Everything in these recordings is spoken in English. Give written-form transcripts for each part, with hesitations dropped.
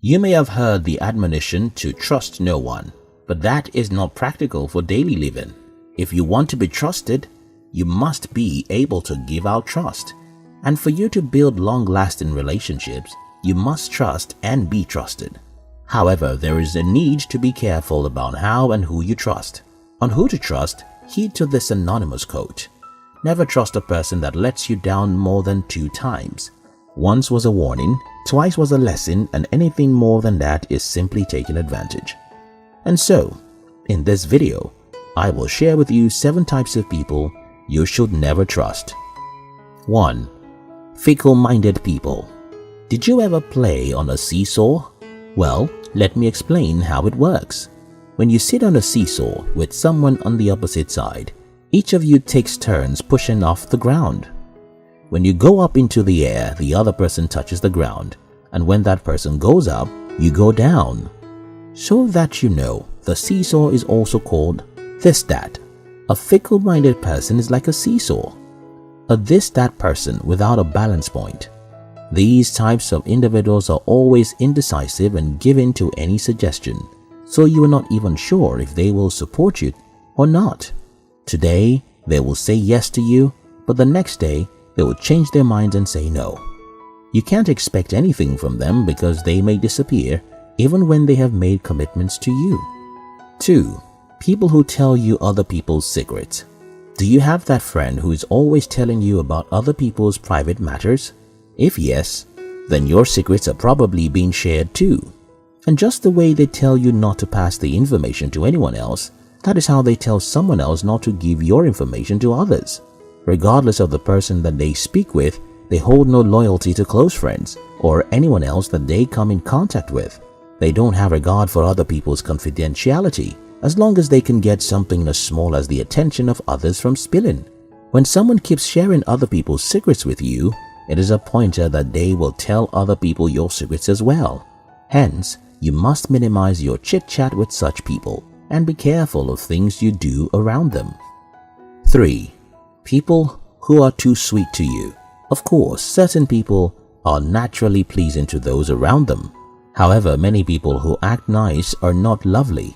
You may have heard the admonition to trust no one, but that is not practical for daily living. If you want to be trusted, you must be able to give out trust. And for you to build long-lasting relationships, you must trust and be trusted. However, there is a need to be careful about how and who you trust. On who to trust, heed to this anonymous quote. Never trust a person that lets you down more than 2 times. Once was a warning, twice was a lesson, and anything more than that is simply taking advantage. And so, in this video, I will share with you 7 types of people you should never trust. 1. Fickle-minded people. Did you ever play on a seesaw? Well, let me explain how it works. When you sit on a seesaw with someone on the opposite side, each of you takes turns pushing off the ground. When you go up into the air, the other person touches the ground, and when that person goes up, you go down. So that you know, the seesaw is also called this-that. A fickle-minded person is like a seesaw, a this-that person without a balance point. These types of individuals are always indecisive and given to any suggestion, so you are not even sure if they will support you or not. Today, they will say yes to you, but the next day, they will change their minds and say no. You can't expect anything from them because they may disappear even when they have made commitments to you. 2. People who tell you other people's secrets. Do you have that friend who is always telling you about other people's private matters? If yes, then your secrets are probably being shared too. And just the way they tell you not to pass the information to anyone else, that is how they tell someone else not to give your information to others. Regardless of the person that they speak with, they hold no loyalty to close friends or anyone else that they come in contact with. They don't have regard for other people's confidentiality as long as they can get something as small as the attention of others from spilling. When someone keeps sharing other people's secrets with you, it is a pointer that they will tell other people your secrets as well. Hence, you must minimize your chit-chat with such people and be careful of things you do around them. 3. People who are too sweet to you. Of course, certain people are naturally pleasing to those around them. However, many people who act nice are not lovely.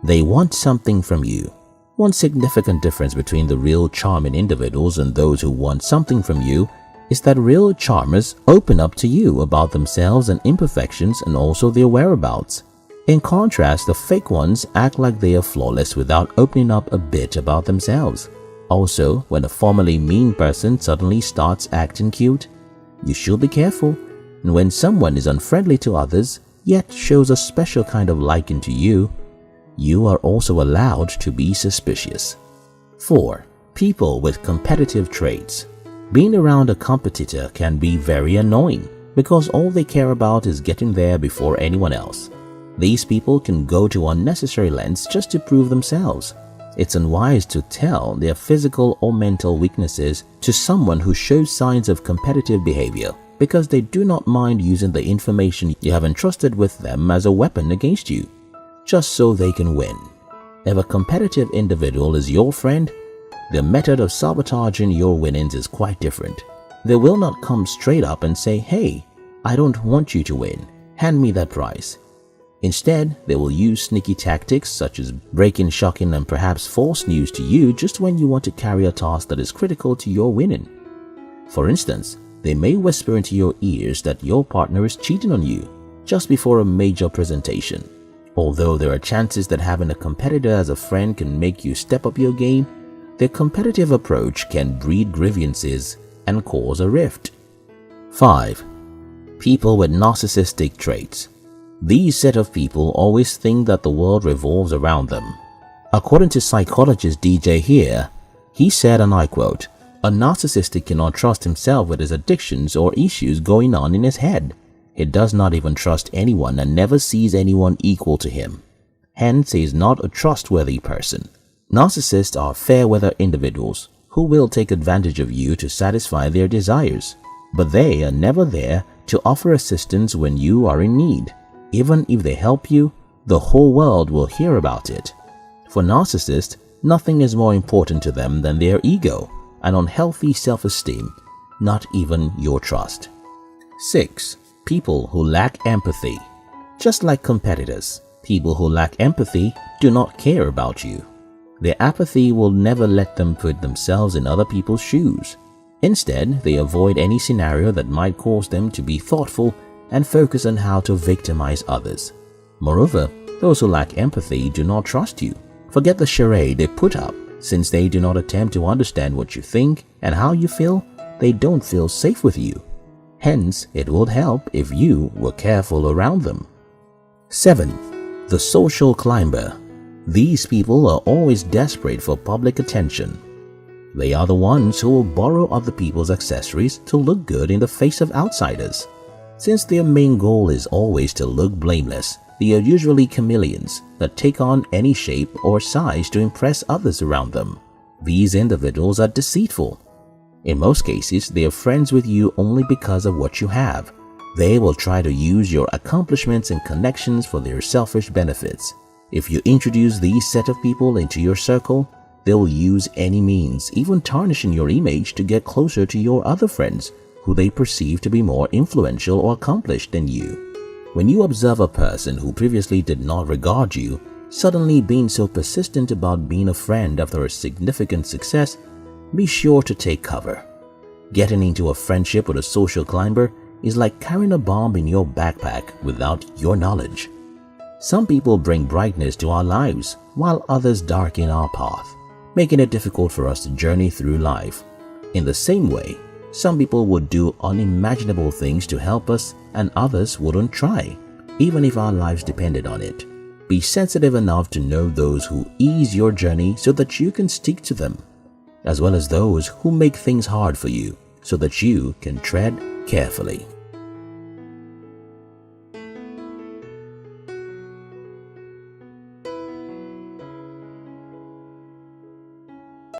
They want something from you. One significant difference between the real charming individuals and those who want something from you is that real charmers open up to you about themselves and imperfections and also their whereabouts. In contrast, the fake ones act like they are flawless without opening up a bit about themselves. Also, when a formerly mean person suddenly starts acting cute, you should be careful. And when someone is unfriendly to others, yet shows a special kind of liking to you, you are also allowed to be suspicious. 4. People with competitive traits. Being around a competitor can be very annoying because all they care about is getting there before anyone else. These people can go to unnecessary lengths just to prove themselves. It's unwise to tell their physical or mental weaknesses to someone who shows signs of competitive behavior because they do not mind using the information you have entrusted with them as a weapon against you, just so they can win. If a competitive individual is your friend, their method of sabotaging your winnings is quite different. They will not come straight up and say, "Hey, I don't want you to win. Hand me that prize." Instead, they will use sneaky tactics such as breaking, shocking, and perhaps false news to you just when you want to carry a task that is critical to your winning. For instance, they may whisper into your ears that your partner is cheating on you just before a major presentation. Although there are chances that having a competitor as a friend can make you step up your game, their competitive approach can breed grievances and cause a rift. 5. People with narcissistic traits. These set of people always think that the world revolves around them. According to psychologist DJ here, he said, and I quote, "A narcissist cannot trust himself with his addictions or issues going on in his head. He does not even trust anyone and never sees anyone equal to him. Hence, he is not a trustworthy person." Narcissists are fair-weather individuals who will take advantage of you to satisfy their desires, but they are never there to offer assistance when you are in need. Even if they help you, the whole world will hear about it. For narcissists, nothing is more important to them than their ego and unhealthy self-esteem, not even your trust. 6. People who lack empathy. Just like competitors, people who lack empathy do not care about you. Their apathy will never let them put themselves in other people's shoes. Instead, they avoid any scenario that might cause them to be thoughtful and focus on how to victimize others. Moreover, those who lack empathy do not trust you. Forget the charade they put up. Since they do not attempt to understand what you think and how you feel, they don't feel safe with you. Hence, it would help if you were careful around them. 7. The social climber. These people are always desperate for public attention. They are the ones who will borrow other people's accessories to look good in the face of outsiders. Since their main goal is always to look blameless, they are usually chameleons that take on any shape or size to impress others around them. These individuals are deceitful. In most cases, they are friends with you only because of what you have. They will try to use your accomplishments and connections for their selfish benefits. If you introduce these set of people into your circle, they will use any means, even tarnishing your image, to get closer to your other friends who they perceive to be more influential or accomplished than you. When you observe a person who previously did not regard you suddenly being so persistent about being a friend after a significant success, be sure to take cover. Getting into a friendship with a social climber is like carrying a bomb in your backpack without your knowledge. Some people bring brightness to our lives while others darken our path, making it difficult for us to journey through life. In the same way, some people would do unimaginable things to help us and others wouldn't try, even if our lives depended on it. Be sensitive enough to know those who ease your journey so that you can stick to them, as well as those who make things hard for you so that you can tread carefully.